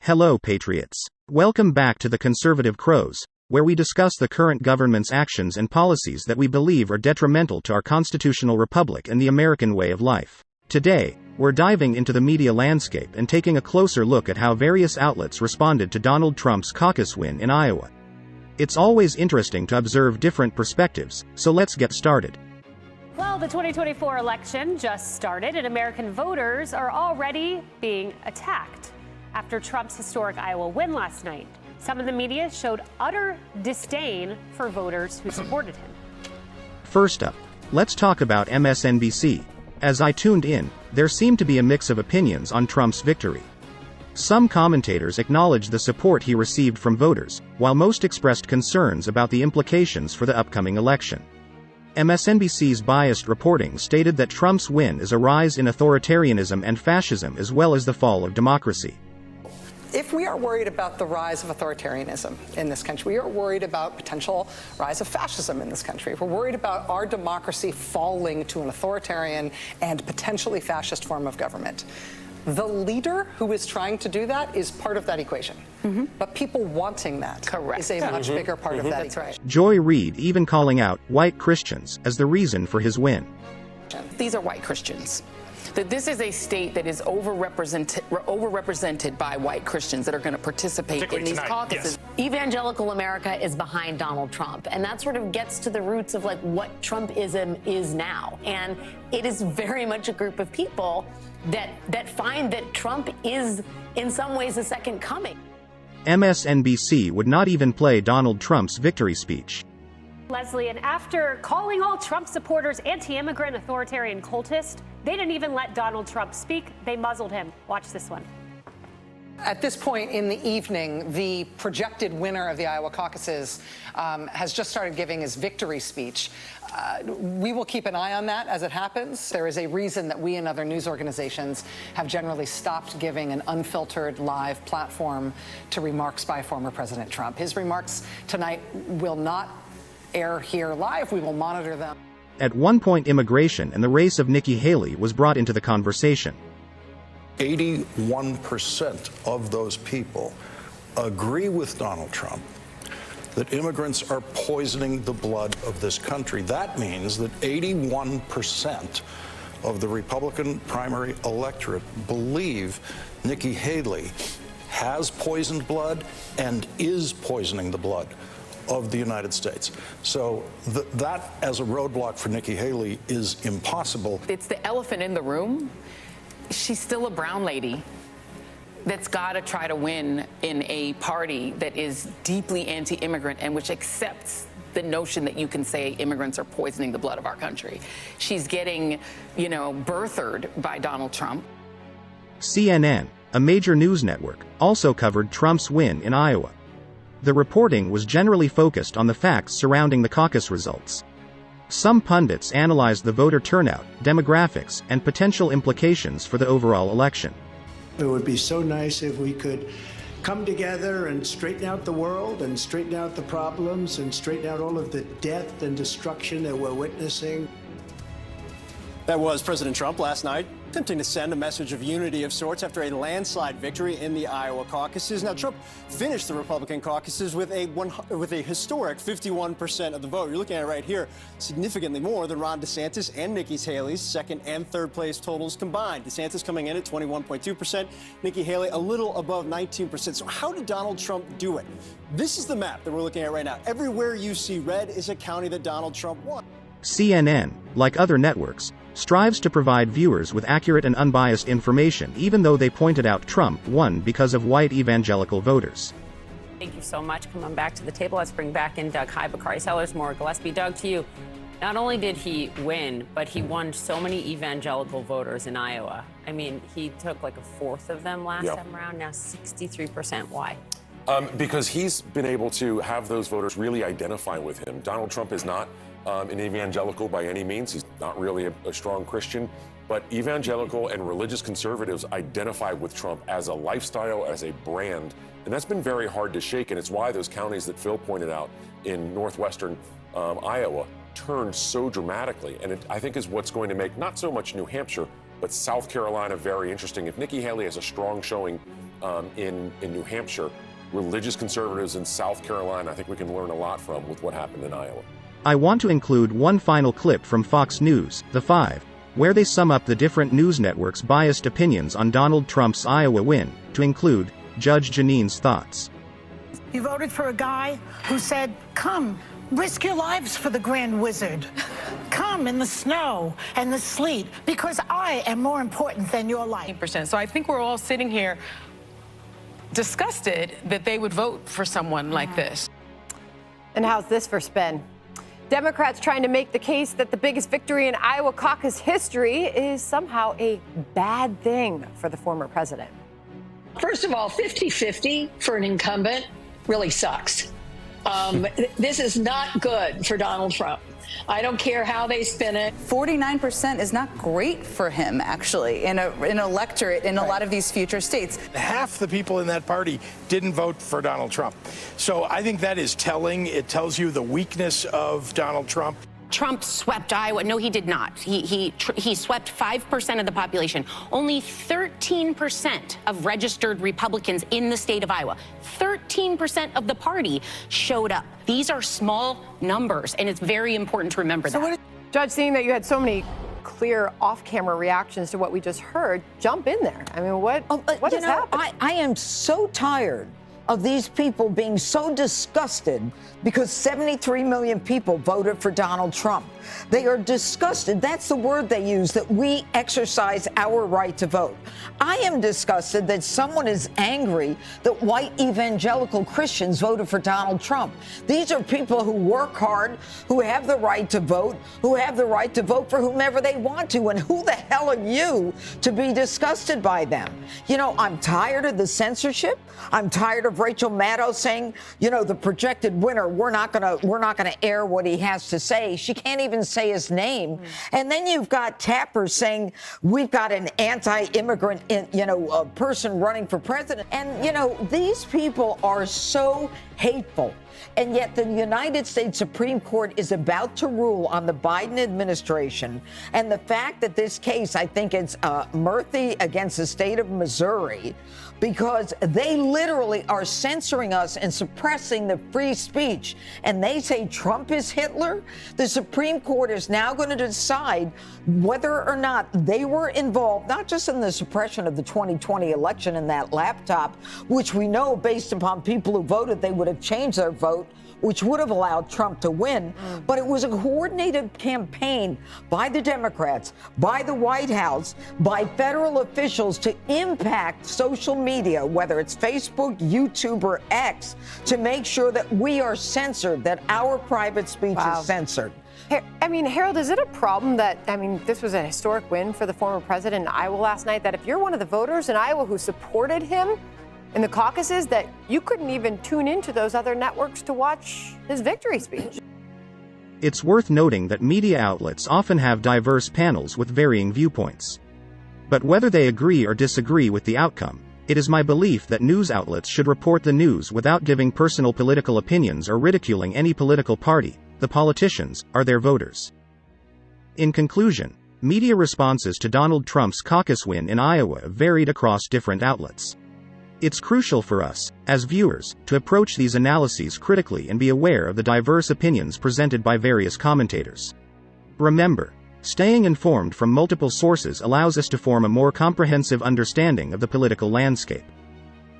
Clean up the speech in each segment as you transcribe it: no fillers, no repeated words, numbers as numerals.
Hello, Patriots. Welcome back to the Conservative Crows, where we discuss the current government's actions and policies that we believe are detrimental to our constitutional republic and the American way of life. Today, we're diving into the media landscape and taking a closer look at how various outlets responded to Donald Trump's caucus win in Iowa. It's always interesting to observe different perspectives, so let's get started. Well, the 2024 election just started, and American voters are already being attacked after Trump's historic Iowa win last night. Some of the media showed utter disdain for voters who supported him. First up, let's talk about MSNBC. As I tuned in, there seemed to be a mix of opinions on Trump's victory. Some commentators acknowledged the support he received from voters, while most expressed concerns about the implications for the upcoming election. MSNBC's biased reporting stated that Trump's win is a rise in authoritarianism and fascism as well as the fall of democracy. If we are worried about the rise of authoritarianism in this country, we are worried about potential rise of fascism in this country. If we're worried about our democracy falling to an authoritarian and potentially fascist form of government, the leader who is trying to do that is part of that equation. But people wanting that is a much bigger part of that equation. Right. Joy Reid even calling out white Christians as the reason for his win. These are white Christians. That this is a state that is overrepresented by white Christians that are going to participate in these caucuses. Yes. Evangelical America is behind Donald Trump, and that sort of gets to the roots of like what Trumpism is now. And it is very much a group of people that find that Trump is in some ways a second coming. MSNBC would not even play Donald Trump's victory speech. Leslie, and after calling all Trump supporters anti-immigrant authoritarian cultists, they didn't even let Donald Trump speak. They muzzled him. Watch this one. At this point in the evening, the projected winner of the Iowa caucuses has just started giving his victory speech. We will keep an eye on that as it happens. There is a reason that we and other news organizations have generally stopped giving an unfiltered live platform to remarks by former President Trump. His remarks tonight will not air here live. We will monitor them. At one point, immigration and the race of Nikki Haley was brought into the conversation. 81% of those people agree with Donald Trump that immigrants are poisoning the blood of this country. That means that 81% of the Republican primary electorate believe Nikki Haley has poisoned blood and is poisoning the blood of the United States. So that as a roadblock for Nikki Haley is impossible. It's the elephant in the room. She's still a brown lady that's got to try to win in a party that is deeply anti-immigrant and which accepts the notion that you can say immigrants are poisoning the blood of our country. She's getting, birthered by Donald Trump. CNN, a major news network, also covered Trump's win in Iowa. The reporting was generally focused on the facts surrounding the caucus results. Some pundits analyzed the voter turnout, demographics, and potential implications for the overall election. It would be so nice if we could come together and straighten out the world and straighten out the problems and straighten out all of the death and destruction that we're witnessing. That was President Trump last night, attempting to send a message of unity of sorts after a landslide victory in the Iowa caucuses. Now, Trump finished the Republican caucuses with a historic 51% of the vote. You're looking at it right here, significantly more than Ron DeSantis and Nikki Haley's second and third place totals combined. DeSantis coming in at 21.2%, Nikki Haley a little above 19%. So how did Donald Trump do it? This is the map that we're looking at right now. Everywhere you see red is a county that Donald Trump won. CNN, like other networks, strives to provide viewers with accurate and unbiased information, even though they pointed out Trump won because of white evangelical voters. Thank you so much. Come on back to the table. Let's bring back in Doug. Hi, Bakari Sellers, Maura Gillespie. Doug, to you. Not only did he win, but he won so many evangelical voters in Iowa. I mean, he took like a fourth of them last time around. Now 63%. Why? Because he's been able to have those voters really identify with him. Donald Trump is not an evangelical by any means. He's not really a strong Christian, but evangelical and religious conservatives identify with Trump as a lifestyle, as a brand, and that's been very hard to shake, and it's why those counties that Phil pointed out in northwestern Iowa turned so dramatically, and it, I think, is what's going to make not so much New Hampshire, but South Carolina very interesting. If Nikki Haley has a strong showing in New Hampshire, religious conservatives in South Carolina, I think we can learn a lot from with what happened in Iowa. I want to include one final clip from Fox News, The Five, where they sum up the different news networks' biased opinions on Donald Trump's Iowa win, to include Judge Jeanine's thoughts. You voted for a guy who said, come, risk your lives for the Grand Wizard. Come in the snow and the sleet, because I am more important than your life. So I think we're all sitting here disgusted that they would vote for someone like this. And how's this for spin? Democrats trying to make the case that the biggest victory in Iowa caucus history is somehow a bad thing for the former president. First of all, 50-50 for an incumbent really sucks. This is not good for Donald Trump. I don't care how they spin it. 49% is not great for him, actually, in an electorate in a lot of these future states. Half the people in that party didn't vote for Donald Trump. So I think that is telling. It tells you the weakness of Donald Trump. Trump swept Iowa. No, he did not. He swept 5% of the population. Only 13% of registered Republicans in the state of Iowa, 13% of the party showed up. These are small numbers, and it's very important to remember that. Judge, seeing that you had so many clear off-camera reactions to what we just heard, jump in there. I mean, what has happened? I am so tired of these people being so disgusted because 73 million people voted for Donald Trump. They are disgusted. That's the word they use, that we exercise our right to vote. I am disgusted that someone is angry that white evangelical Christians voted for Donald Trump. These are people who work hard, who have the right to vote, who have the right to vote for whomever they want to. And who the hell are you to be disgusted by them? You know, I'm tired of the censorship. I'm tired of Rachel Maddow saying, you know, the projected winner, we're not gonna air what he has to say. She can't even say his name. And then you've got Tapper saying we've got an anti-immigrant, person running for president. And, you know, these people are so hateful. And yet the United States Supreme Court is about to rule on the Biden administration. And the fact that this case, I think it's Murphy against the state of Missouri, because they literally are censoring us and suppressing the free speech. And they say Trump is Hitler. The Supreme Court is now going to decide whether or not they were involved, not just in the suppression of the 2020 election and that laptop, which we know based upon people who voted, they would have changed their vote, which would have allowed Trump to win. But it was a coordinated campaign by the Democrats, by the White House, by federal officials to impact social media, whether it's Facebook, YouTube, or X, to make sure that we are censored, that our private speech is censored. I mean, Harold, is it a problem that, this was a historic win for the former president in Iowa last night, that if you're one of the voters in Iowa who supported him in the caucuses, that you couldn't even tune into those other networks to watch his victory speech? It's worth noting that media outlets often have diverse panels with varying viewpoints. But whether they agree or disagree with the outcome, it is my belief that news outlets should report the news without giving personal political opinions or ridiculing any political party. The politicians are their voters. In conclusion, media responses to Donald Trump's caucus win in Iowa varied across different outlets. It's crucial for us, as viewers, to approach these analyses critically and be aware of the diverse opinions presented by various commentators. Remember, staying informed from multiple sources allows us to form a more comprehensive understanding of the political landscape.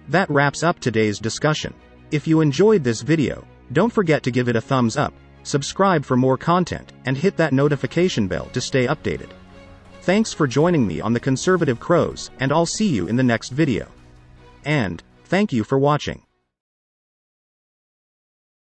That wraps up today's discussion. If you enjoyed this video, don't forget to give it a thumbs up, subscribe for more content, and hit that notification bell to stay updated. Thanks for joining me on the Conservative Crows, and I'll see you in the next video. And, thank you for watching.